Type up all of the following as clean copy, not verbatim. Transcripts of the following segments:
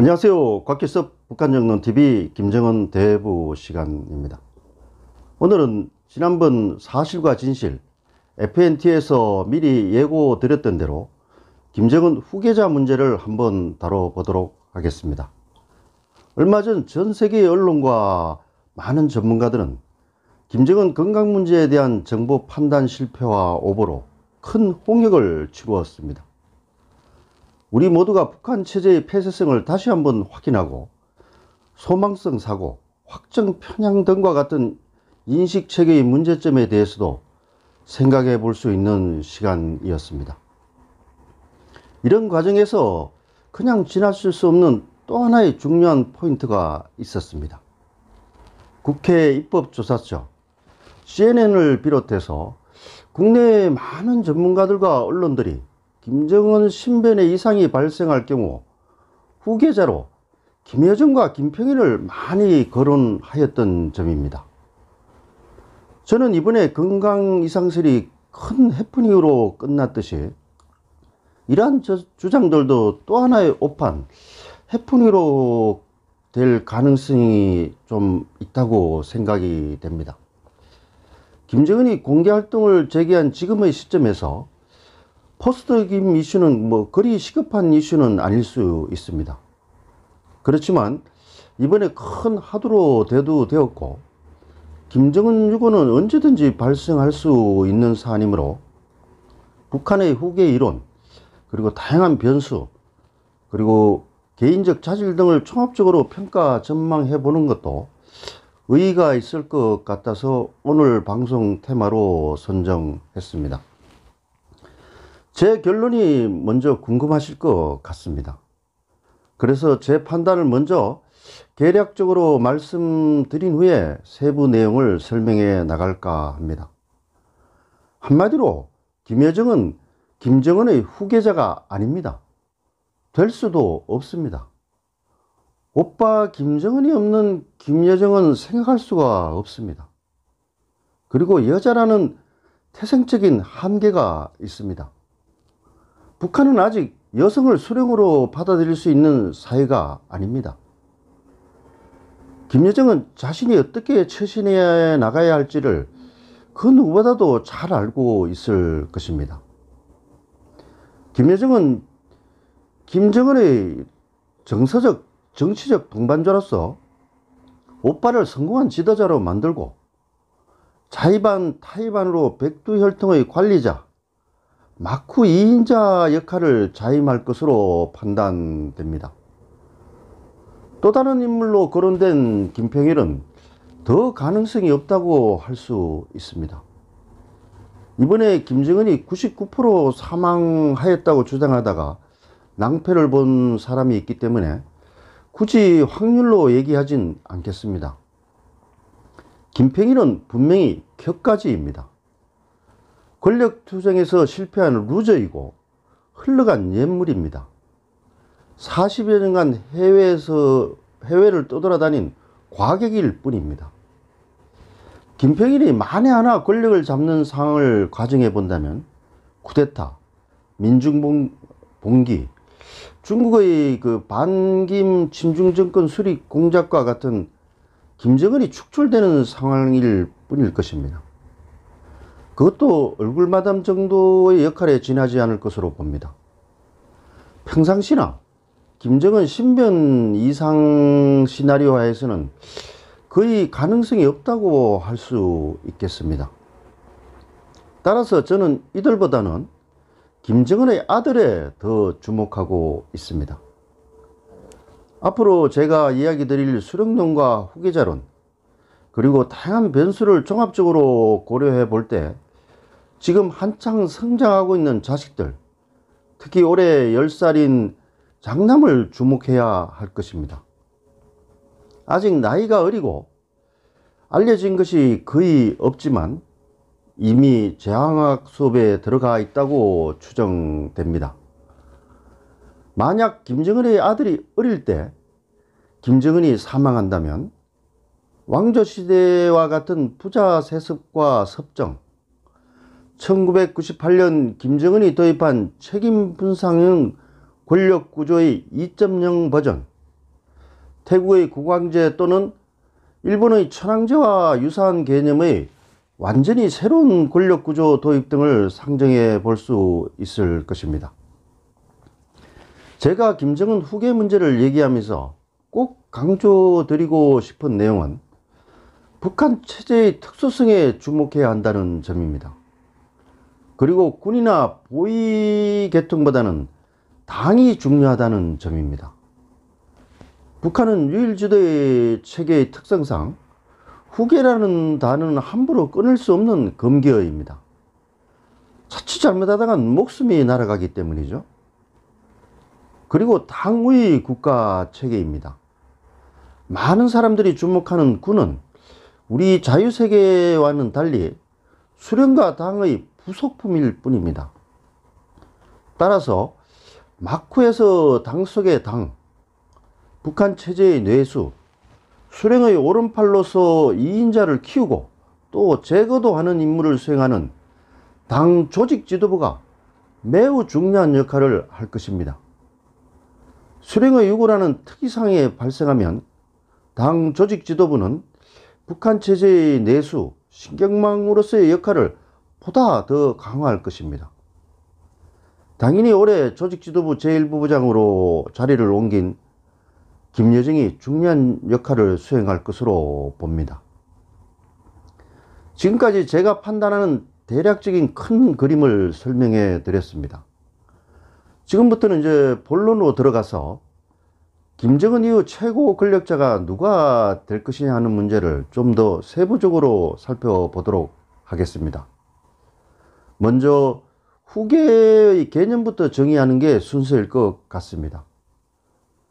안녕하세요. 곽기섭 북한정론TV 김정은 대부 시간입니다. 오늘은 지난번 사실과 진실 FNT에서 미리 예고드렸던 대로 김정은 후계자 문제를 한번 다뤄보도록 하겠습니다. 얼마 전 전 세계의 언론과 많은 전문가들은 김정은 건강 문제에 대한 정보 판단 실패와 오보로 큰 홍역을 치루었습니다. 우리 모두가 북한 체제의 폐쇄성을 다시 한번 확인하고 소망성 사고, 확정 편향 등과 같은 인식체계의 문제점에 대해서도 생각해 볼 수 있는 시간이었습니다. 이런 과정에서 그냥 지나칠 수 없는 또 하나의 중요한 포인트가 있었습니다. 국회 입법조사처, CNN을 비롯해서 국내의 많은 전문가들과 언론들이 김정은 신변의 이상이 발생할 경우 후계자로 김여정과 김평일을 많이 거론하였던 점입니다. 저는 이번에 건강 이상설이 큰 해프닝으로 끝났듯이 이러한 주장들도 또 하나의 오판, 해프닝으로 될 가능성이 좀 있다고 생각이 됩니다. 김정은이 공개활동을 재개한 지금의 시점에서 포스트 김 이슈는 그리 시급한 이슈는 아닐 수 있습니다. 그렇지만 이번에 큰 화두로 대두되었고 김정은 유고는 언제든지 발생할 수 있는 사안이므로 북한의 후계 이론, 그리고 다양한 변수, 그리고 개인적 자질 등을 종합적으로 평가 전망해 보는 것도 의의가 있을 것 같아서 오늘 방송 테마로 선정했습니다. 제 결론이 먼저 궁금하실 것 같습니다. 그래서 제 판단을 먼저 개략적으로 말씀드린 후에 세부 내용을 설명해 나갈까 합니다. 한마디로 김여정은 김정은의 후계자가 아닙니다. 될 수도 없습니다. 오빠 김정은이 없는 김여정은 생각할 수가 없습니다. 그리고 여자라는 태생적인 한계가 있습니다. 북한은 아직 여성을 수령으로 받아들일 수 있는 사회가 아닙니다. 김여정은 자신이 어떻게 처신해 나가야 할지를 그 누구보다도 잘 알고 있을 것입니다. 김여정은 김정은의 정서적, 정치적 동반자로서 오빠를 성공한 지도자로 만들고 자의반 타의반으로 백두혈통의 관리자, 마쿠 2인자 역할을 자임할 것으로 판단됩니다. 또 다른 인물로 거론된 김평일은 더 가능성이 없다고 할 수 있습니다. 이번에 김정은이 99% 사망하였다고 주장하다가 낭패를 본 사람이 있기 때문에 굳이 확률로 얘기하진 않겠습니다. 김평일은 분명히 격가지입니다. 권력투쟁에서 실패한 루저이고 흘러간 옛물입니다. 40여 년간 해외를 떠돌아다닌 과객일 뿐입니다. 김평일이 만에 하나 권력을 잡는 상황을 가정해 본다면 쿠데타, 민중봉기, 중국의 반김 친중정권 수립 공작과 같은 김정은이 축출되는 상황일 뿐일 것입니다. 그것도 얼굴마담 정도의 역할에 지나지 않을 것으로 봅니다. 평상시나 김정은 신변 이상 시나리오 하에서는 거의 가능성이 없다고 할 수 있겠습니다. 따라서 저는 이들보다는 김정은의 아들에 더 주목하고 있습니다. 앞으로 제가 이야기 드릴 수령론과 후계자론, 그리고 다양한 변수를 종합적으로 고려해 볼 때 지금 한창 성장하고 있는 자식들, 특히 올해 10살인 장남을 주목해야 할 것입니다. 아직 나이가 어리고 알려진 것이 거의 없지만 이미 재앙학 수업에 들어가 있다고 추정됩니다. 만약 김정은의 아들이 어릴 때 김정은이 사망한다면 왕조시대와 같은 부자 세습과 섭정, 1998년 김정은이 도입한 책임분산형 권력구조의 2.0 버전, 태국의 국왕제 또는 일본의 천황제와 유사한 개념의 완전히 새로운 권력구조 도입 등을 상정해 볼 수 있을 것입니다. 제가 김정은 후계 문제를 얘기하면서 꼭 강조드리고 싶은 내용은 북한 체제의 특수성에 주목해야 한다는 점입니다. 그리고 군이나 보위 계통보다는 당이 중요하다는 점입니다. 북한은 유일지도의 체계의 특성상 후계라는 단어는 함부로 끊을 수 없는 금기어입니다. 자칫 잘못하다간 목숨이 날아가기 때문이죠. 그리고 당의 국가 체계입니다. 많은 사람들이 주목하는 군은 우리 자유세계와는 달리 수령과 당의 부속품일 뿐입니다. 따라서 마쿠에서 당 속의 당, 북한 체제의 뇌수, 수령의 오른팔로서 2인자를 키우고 또 제거도 하는 임무를 수행하는 당 조직 지도부가 매우 중요한 역할을 할 것입니다. 수령의 요구라는 특이사항이 발생하면 당 조직 지도부는 북한 체제의 내수, 신경망으로서의 역할을 보다 더 강화할 것입니다. 당연히 올해 조직지도부 제1부부장으로 자리를 옮긴 김여정이 중요한 역할을 수행할 것으로 봅니다. 지금까지 제가 판단하는 대략적인 큰 그림을 설명해 드렸습니다. 지금부터는 이제 본론으로 들어가서 김정은 이후 최고 권력자가 누가 될 것이냐 하는 문제를 좀 더 세부적으로 살펴보도록 하겠습니다. 먼저 후계의 개념부터 정의하는 게 순서일 것 같습니다.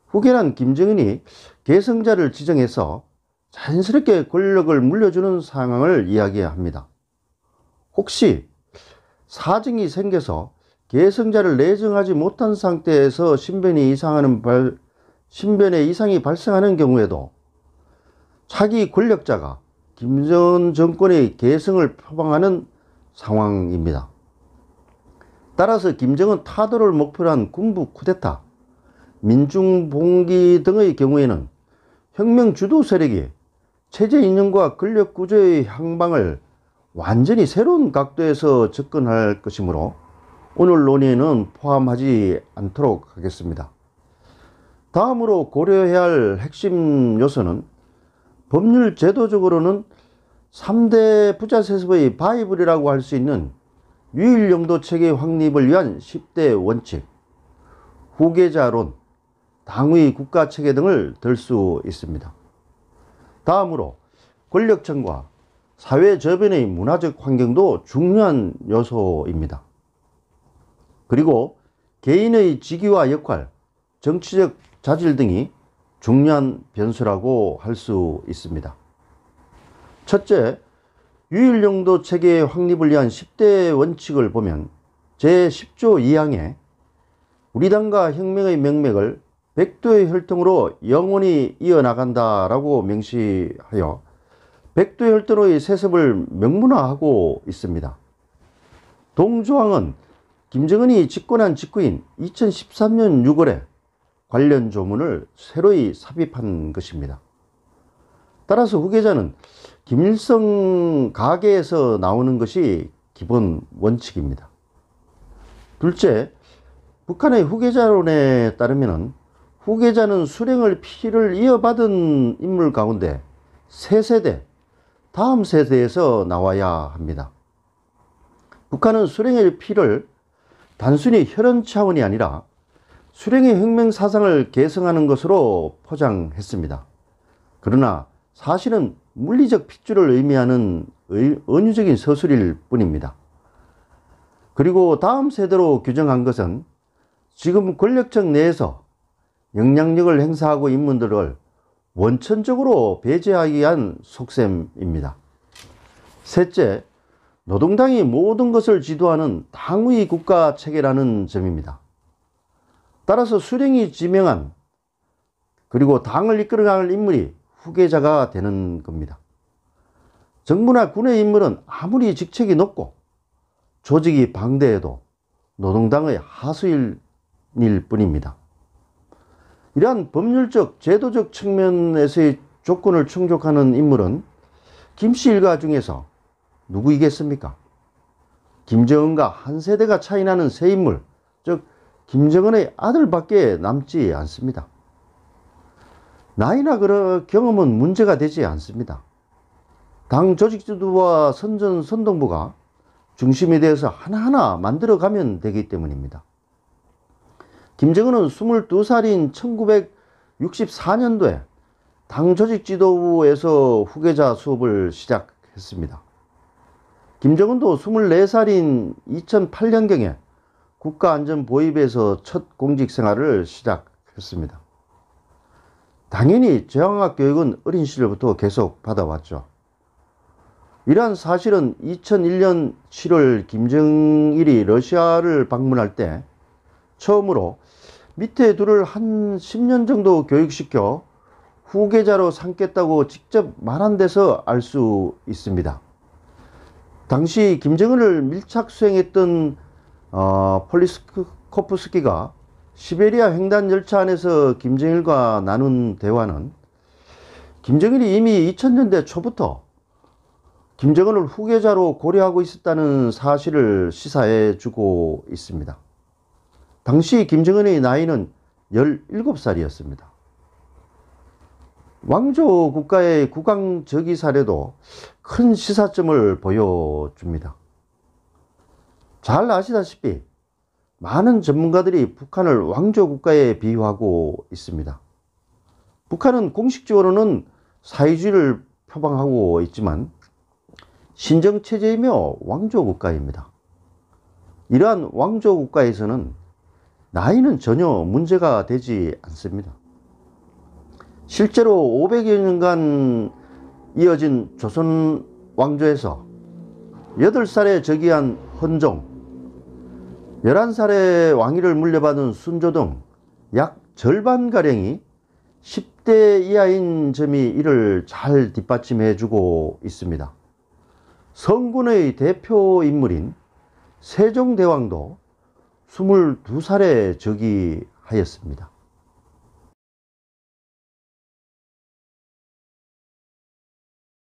후계란 김정은이 계승자를 지정해서 자연스럽게 권력을 물려주는 상황을 이야기합니다. 혹시 사정이 생겨서 계승자를 내정하지 못한 상태에서 신변에 이상이 발생하는 경우에도 차기 권력자가 김정은 정권의 계승을 표방하는 상황입니다. 따라서 김정은 타도를 목표로 한 군부 쿠데타, 민중봉기 등의 경우에는 혁명 주도 세력이 체제 이념과 권력 구조의 향방을 완전히 새로운 각도에서 접근할 것이므로 오늘 논의에는 포함하지 않도록 하겠습니다. 다음으로 고려해야 할 핵심 요소는 법률 제도적으로는 3대 부자세습의 바이블이라고 할 수 있는 유일영도 체계 확립을 위한 10대 원칙, 후계자론, 당의 국가체계 등을 들 수 있습니다. 다음으로 권력층과 사회 저변의 문화적 환경도 중요한 요소입니다. 그리고 개인의 직위와 역할, 정치적 자질 등이 중요한 변수라고 할 수 있습니다. 첫째, 유일영도 체계의 확립을 위한 10대 원칙을 보면 제10조 2항에 우리 당과 혁명의 명맥을 백두의 혈통으로 영원히 이어나간다라고 명시하여 백두의 혈통의 세습을 명문화하고 있습니다. 동조항은 김정은이 집권한 직후인 2013년 6월에 관련 조문을 새로이 삽입한 것입니다. 따라서 후계자는 김일성 가계에서 나오는 것이 기본 원칙입니다. 둘째, 북한의 후계자론에 따르면 후계자는 수령을 피를 이어받은 인물 가운데 세 세대, 다음 세대에서 나와야 합니다. 북한은 수령의 피를 단순히 혈연 차원이 아니라 수령의 혁명 사상을 계승하는 것으로 포장했습니다. 그러나 사실은 물리적 핏줄을 의미하는 은유적인 서술일 뿐입니다. 그리고 다음 세대로 규정한 것은 지금 권력층 내에서 영향력을 행사하고 인물들을 원천적으로 배제하기 위한 속셈입니다. 셋째, 노동당이 모든 것을 지도하는 당의 국가 체계라는 점입니다. 따라서 수령이 지명한 그리고 당을 이끌어갈 인물이 후계자가 되는 겁니다. 정부나 군의 인물은 아무리 직책이 높고 조직이 방대해도 노동당의 하수인일 뿐입니다. 이러한 법률적, 제도적 측면에서의 조건을 충족하는 인물은 김씨 일가 중에서 누구이겠습니까? 김정은과 한 세대가 차이나는 새 인물, 즉 김정은의 아들밖에 남지 않습니다. 나이나 경험은 문제가 되지 않습니다. 당 조직지도부와 선동부가 중심이 되어서 하나하나 만들어가면 되기 때문입니다. 김정은은 22살인 1964년도에 당 조직지도부에서 후계자 수업을 시작했습니다. 김정은도 24살인 2008년경에 국가안전보위부에서 첫 공직생활을 시작했습니다. 당연히 저항학 교육은 어린 시절부터 계속 받아왔죠. 이러한 사실은 2001년 7월 김정일이 러시아를 방문할 때 처음으로 밑에 둘을 한 10년 정도 교육시켜 후계자로 삼겠다고 직접 말한 데서 알 수 있습니다. 당시 김정은을 밀착 수행했던 폴리스코프스키가 시베리아 횡단 열차 안에서 김정일과 나눈 대화는 김정일이 이미 2000년대 초부터 김정은을 후계자로 고려하고 있었다는 사실을 시사해 주고 있습니다. 당시 김정은의 나이는 17살이었습니다. 왕조 국가의 국왕저기 사례도 큰 시사점을 보여줍니다. 잘 아시다시피 많은 전문가들이 북한을 왕조 국가에 비유하고 있습니다. 북한은 공식적으로는 사회주의를 표방하고 있지만 신정체제이며 왕조 국가입니다. 이러한 왕조 국가에서는 나이는 전혀 문제가 되지 않습니다. 실제로 500여 년간 이어진 조선 왕조에서 8살에 즉위한 헌종, 11살에 왕위를 물려받은 순조 등 약 절반가량이 10대 이하인 점이 이를 잘 뒷받침해 주고 있습니다. 성군의 대표 인물인 세종대왕도 22살에 즉위하였습니다.